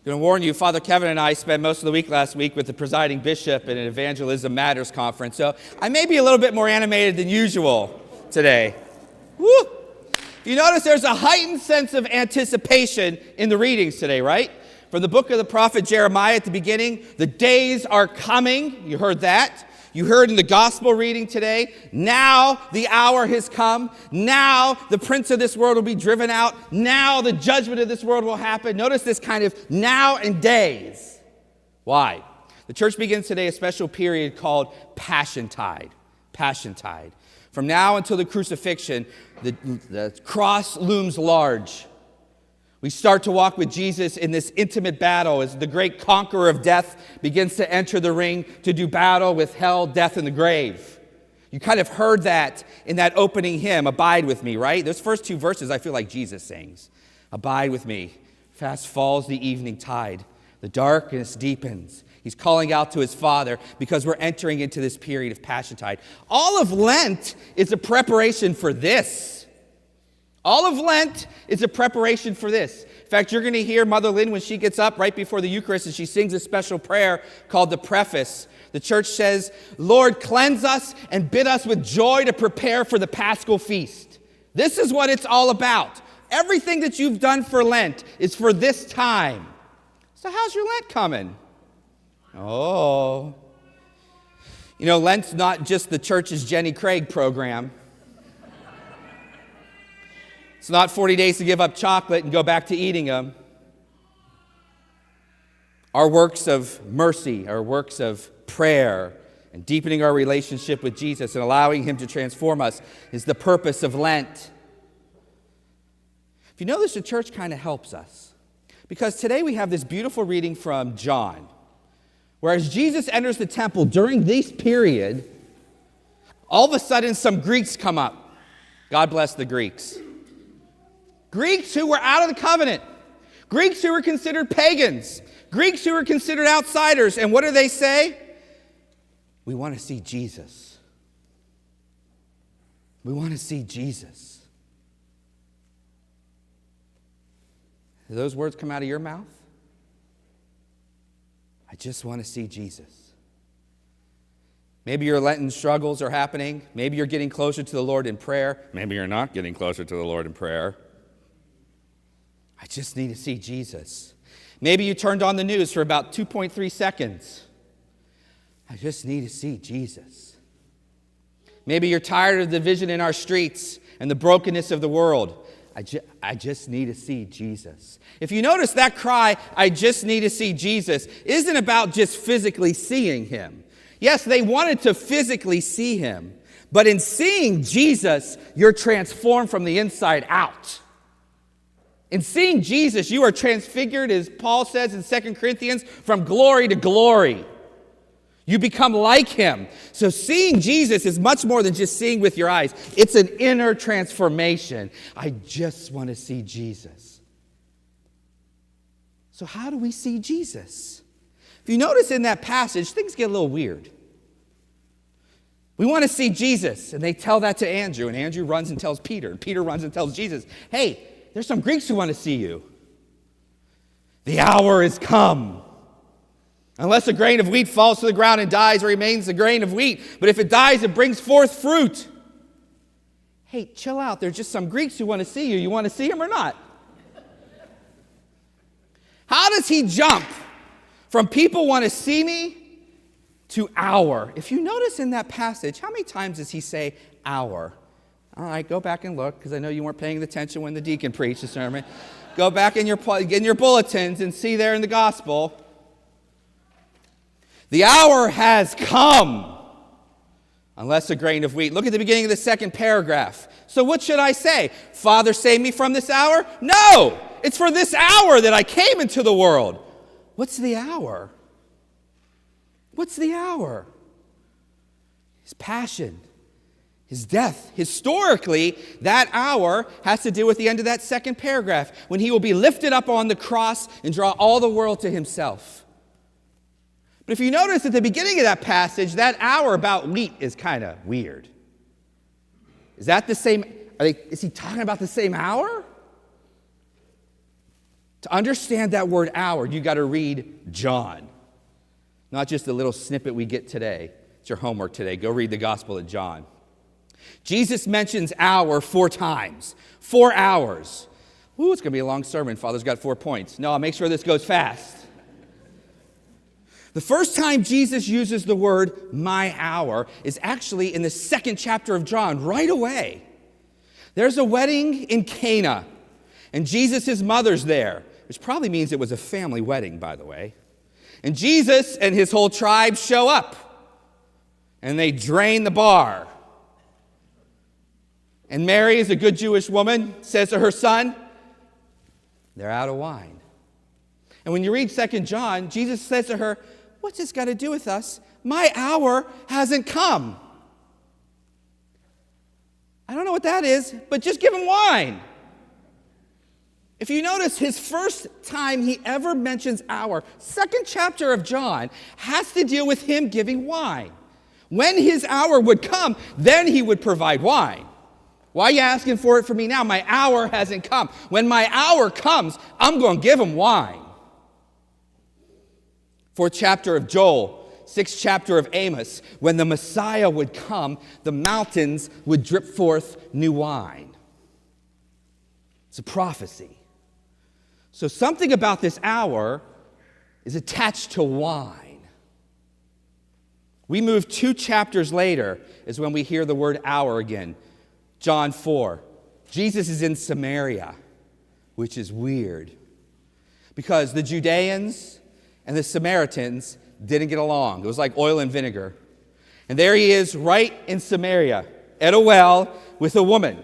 I'm going to warn you, Father Kevin and I spent most of the week last week with the presiding bishop at an Evangelism Matters conference, so I may be a little bit more animated than usual today. Woo! You notice there's a heightened sense of anticipation in the readings today, right? From the book of the prophet Jeremiah at the beginning, the days are coming. You heard that. You heard in the gospel reading today, now the hour has come. Now the prince of this world will be driven out. Now the judgment of this world will happen. Notice this kind of now and days. Why? The church begins today a special period called Passiontide. Passiontide. From now until the crucifixion, the cross looms large. We start to walk with Jesus in this intimate battle as the great conqueror of death begins to enter the ring to do battle with hell, death, and the grave. You kind of heard that in that opening hymn, Abide With Me, right? Those first two verses I feel like Jesus sings. Abide with me. Fast falls the evening tide. The darkness deepens. He's calling out to his Father because we're entering into this period of Passiontide. All of Lent is a preparation for this. All of Lent is a preparation for this. In fact, you're going to hear Mother Lynn when she gets up right before the Eucharist and she sings a special prayer called the preface. The church says, Lord, cleanse us and bid us with joy to prepare for the Paschal feast. This is what it's all about. Everything that you've done for Lent is for this time. So how's your Lent coming? Oh. You know, Lent's not just the church's Jenny Craig program. It's not 40 days to give up chocolate and go back to eating them. Our works of mercy, our works of prayer, and deepening our relationship with Jesus and allowing him to transform us is the purpose of Lent. If you notice, the church kind of helps us. Because today we have this beautiful reading from John. Whereas Jesus enters the temple during this period, all of a sudden some Greeks come up. God bless the Greeks. Greeks who were out of the covenant. Greeks who were considered pagans. Greeks who were considered outsiders. And what do they say? We want to see Jesus. We want to see Jesus. Do those words come out of your mouth? I just want to see Jesus. Maybe your Lenten struggles are happening. Maybe you're getting closer to the Lord in prayer. Maybe you're not getting closer to the Lord in prayer. I just need to see Jesus. Maybe you turned on the news for about 2.3 seconds. I just need to see Jesus. Maybe you're tired of the division in our streets and the brokenness of the world. I just need to see Jesus. If you notice that cry, I just need to see Jesus, isn't about just physically seeing him. Yes, they wanted to physically see him. But in seeing Jesus, you're transformed from the inside out. In seeing Jesus, you are transfigured, as Paul says in 2 Corinthians, from glory to glory. You become like him. So seeing Jesus is much more than just seeing with your eyes. It's an inner transformation. I just want to see Jesus. So how do we see Jesus? If you notice in that passage, things get a little weird. We want to see Jesus, and they tell that to Andrew, and Andrew runs and tells Peter, and Peter runs and tells Jesus, hey, there's some Greeks who want to see you. The hour is come. Unless a grain of wheat falls to the ground and dies, it remains a grain of wheat. But if it dies, it brings forth fruit. Hey, chill out. There's just some Greeks who want to see you. You want to see them or not? How does he jump from people want to see me to hour? If you notice in that passage, how many times does he say hour? All right, go back and look, because I know you weren't paying attention when the deacon preached the sermon. Go back in your bulletins and see there in the gospel. The hour has come, unless a grain of wheat. Look at the beginning of the second paragraph. So what should I say? Father, save me from this hour? No, it's for this hour that I came into the world. What's the hour? What's the hour? His passion. His death. Historically, that hour has to do with the end of that second paragraph, when he will be lifted up on the cross and draw all the world to himself. But if you notice at the beginning of that passage, that hour about wheat is kind of weird. Is that the same? Is he talking about the same hour? To understand that word hour, you got to read John. Not just the little snippet we get today. It's your homework today. Go read the Gospel of John. Jesus mentions hour 4 times. 4 hours. Ooh, it's going to be a long sermon. Father's got 4 points. No, I'll make sure this goes fast. The first time Jesus uses the word my hour is actually in the 2nd chapter of John, right away. There's a wedding in Cana, and Jesus' mother's there, which probably means it was a family wedding, by the way. And Jesus and his whole tribe show up, and they drain the bar. And Mary, as a good Jewish woman, says to her son, they're out of wine. And when you read 2 John, Jesus says to her, what's this got to do with us? My hour hasn't come. I don't know what that is, but just give him wine. If you notice, his first time he ever mentions hour, 2nd chapter of John, has to deal with him giving wine. When his hour would come, then he would provide wine. Why are you asking for it from me now? My hour hasn't come. When my hour comes, I'm going to give him wine. 4th chapter of Joel, 6th chapter of Amos. When the Messiah would come, the mountains would drip forth new wine. It's a prophecy. So something about this hour is attached to wine. We move 2 chapters later is when we hear the word hour again. John 4. Jesus is in Samaria, which is weird. Because the Judeans and the Samaritans didn't get along. It was like oil and vinegar. And there he is right in Samaria at a well with a woman.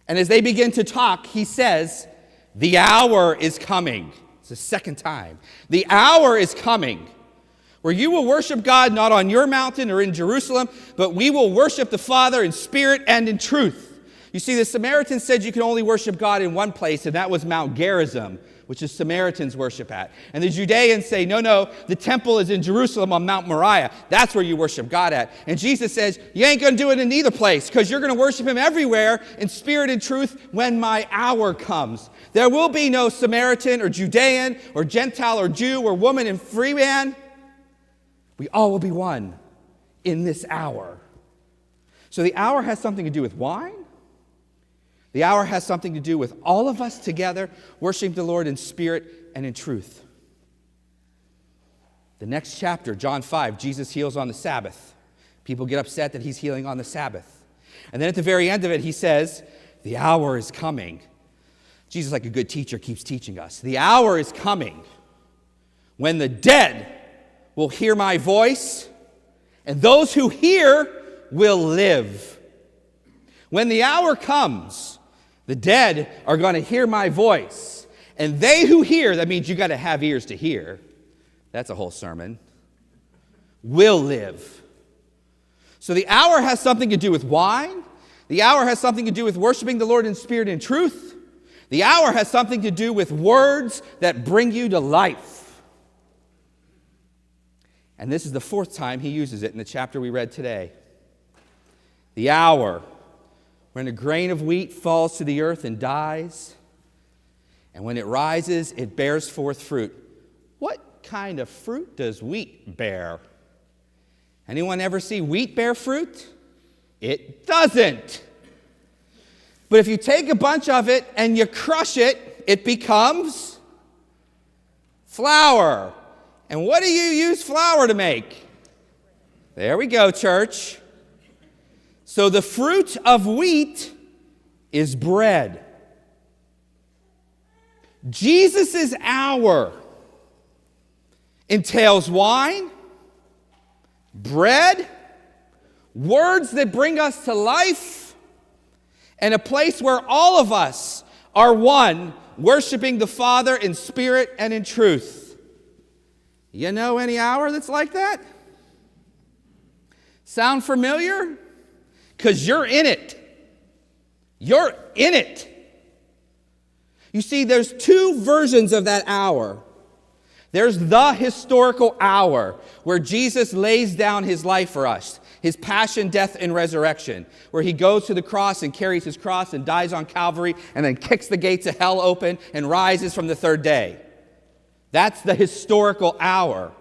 And as they begin to talk, he says, the hour is coming. It's the 2nd time. The hour is coming where you will worship God not on your mountain or in Jerusalem, but we will worship the Father in spirit and in truth. You see, the Samaritans said you can only worship God in one place, and that was Mount Gerizim, which is Samaritans worship at. And the Judeans say, no, the temple is in Jerusalem on Mount Moriah. That's where you worship God at. And Jesus says, you ain't going to do it in either place because you're going to worship him everywhere in spirit and truth when my hour comes. There will be no Samaritan or Judean or Gentile or Jew or woman and free man. We all will be one in this hour. So the hour has something to do with wine. The hour has something to do with all of us together worshiping the Lord in spirit and in truth. The next chapter, John 5, Jesus heals on the Sabbath. People get upset that he's healing on the Sabbath. And then at the very end of it, he says, the hour is coming. Jesus, like a good teacher, keeps teaching us. The hour is coming when the dead will hear my voice, and those who hear will live. When the hour comes, the dead are going to hear my voice. And they who hear, that means you got to have ears to hear. That's a whole sermon. Will live. So the hour has something to do with wine. The hour has something to do with worshiping the Lord in spirit and truth. The hour has something to do with words that bring you to life. And this is the 4th time he uses it in the chapter we read today. The hour when a grain of wheat falls to the earth and dies, and when it rises, it bears forth fruit. What kind of fruit does wheat bear? Anyone ever see wheat bear fruit? It doesn't. But if you take a bunch of it and you crush it, it becomes flour. And what do you use flour to make? There we go, church. So the fruit of wheat is bread. Jesus' hour entails wine, bread, words that bring us to life, and a place where all of us are one, worshiping the Father in spirit and in truth. You know any hour that's like that? Sound familiar? Because you're in it. You're in it. You see, there's 2 versions of that hour. There's the historical hour where Jesus lays down his life for us, his passion, death, and resurrection, where he goes to the cross and carries his cross and dies on Calvary and then kicks the gates of hell open and rises from the third day. That's the historical hour.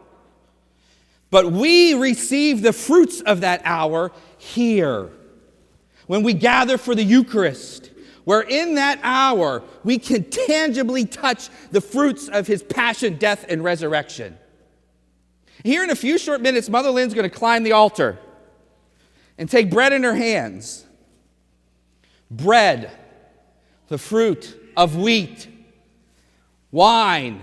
But we receive the fruits of that hour here, when we gather for the Eucharist, where in that hour we can tangibly touch the fruits of his passion, death, and resurrection. Here in a few short minutes, Mother Lynn's going to climb the altar and take bread in her hands. Bread, the fruit of wheat. Wine,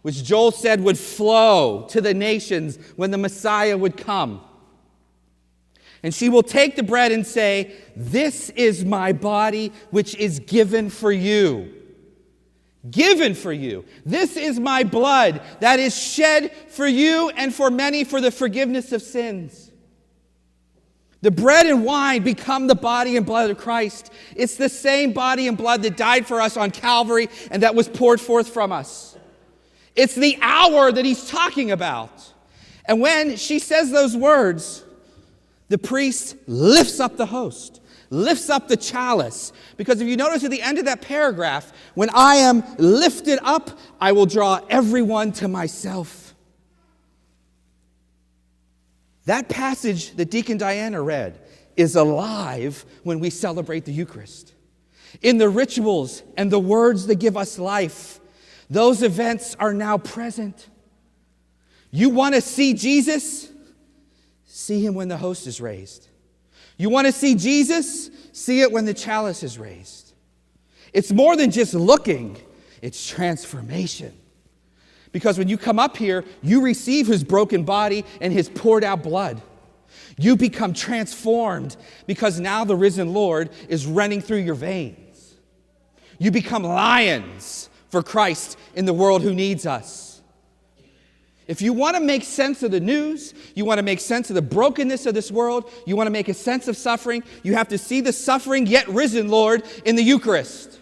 which Joel said would flow to the nations when the Messiah would come. And she will take the bread and say, "This is my body, which is given for you." Given for you. This is my blood that is shed for you and for many for the forgiveness of sins. The bread and wine become the body and blood of Christ. It's the same body and blood that died for us on Calvary and that was poured forth from us. It's the hour that he's talking about. And when she says those words, the priest lifts up the host, lifts up the chalice. Because if you notice at the end of that paragraph, when I am lifted up, I will draw everyone to myself. That passage that Deacon Diana read is alive when we celebrate the Eucharist. In the rituals and the words that give us life, those events are now present. You want to see Jesus? See him when the host is raised. You want to see Jesus? See it when the chalice is raised. It's more than just looking, it's transformation. Because when you come up here, you receive his broken body and his poured out blood. You become transformed because now the risen Lord is running through your veins. You become lions for Christ in the world who needs us. If you want to make sense of the news, you want to make sense of the brokenness of this world, you want to make a sense of suffering, you have to see the suffering yet risen Lord in the Eucharist.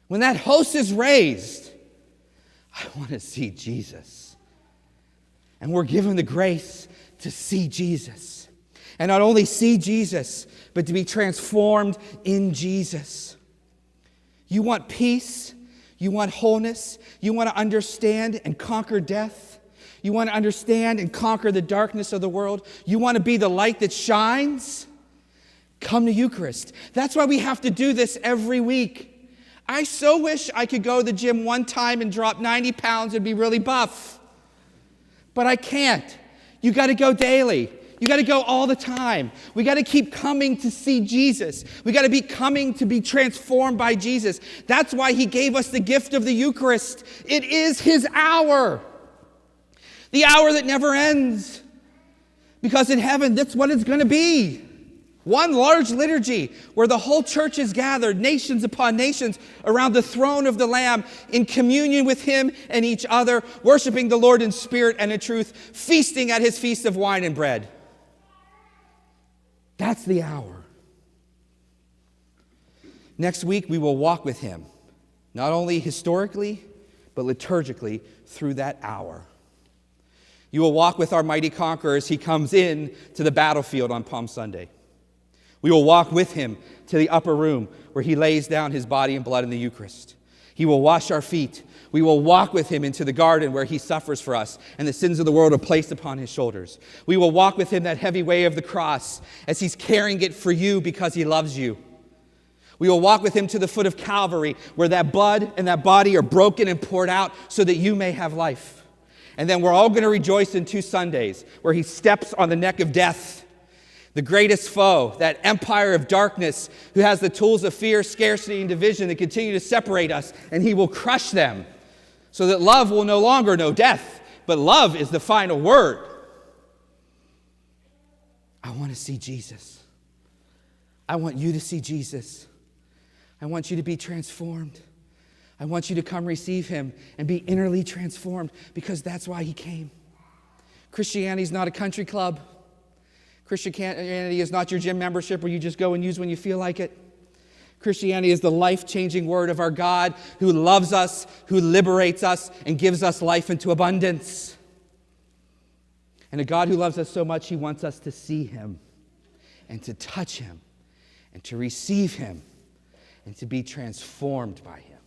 When that host is raised, I want to see Jesus. And we're given the grace to see Jesus. And not only see Jesus, but to be transformed in Jesus. You want peace? You want wholeness? You want to understand and conquer death? You want to understand and conquer the darkness of the world? You want to be the light that shines? Come to Eucharist. That's why we have to do this every week. I so wish I could go to the gym one time and drop 90 pounds and be really buff. But I can't. You got to go daily. You got to go all the time. We got to keep coming to see Jesus. We got to be coming to be transformed by Jesus. That's why he gave us the gift of the Eucharist. It is his hour. The hour that never ends. Because in heaven, that's what it's going to be. One large liturgy where the whole church is gathered, nations upon nations, around the throne of the Lamb, in communion with him and each other, worshiping the Lord in spirit and in truth, feasting at his feast of wine and bread. That's the hour. Next week, we will walk with him, not only historically, but liturgically through that hour. You will walk with our mighty conqueror as he comes in to the battlefield on Palm Sunday. We will walk with him to the upper room where he lays down his body and blood in the Eucharist. He will wash our feet. We will walk with him into the garden where he suffers for us and the sins of the world are placed upon his shoulders. We will walk with him that heavy way of the cross as he's carrying it for you because he loves you. We will walk with him to the foot of Calvary where that blood and that body are broken and poured out so that you may have life. And then we're all going to rejoice in 2 Sundays where he steps on the neck of death, the greatest foe, that empire of darkness who has the tools of fear, scarcity, and division that continue to separate us, and he will crush them so that love will no longer know death, but love is the final word. I want to see Jesus. I want you to see Jesus. I want you to be transformed. I want you to come receive him and be innerly transformed because that's why he came. Christianity is not a country club. Christianity is not your gym membership where you just go and use when you feel like it. Christianity is the life-changing word of our God who loves us, who liberates us, and gives us life into abundance. And a God who loves us so much, he wants us to see him and to touch him and to receive him and to be transformed by him.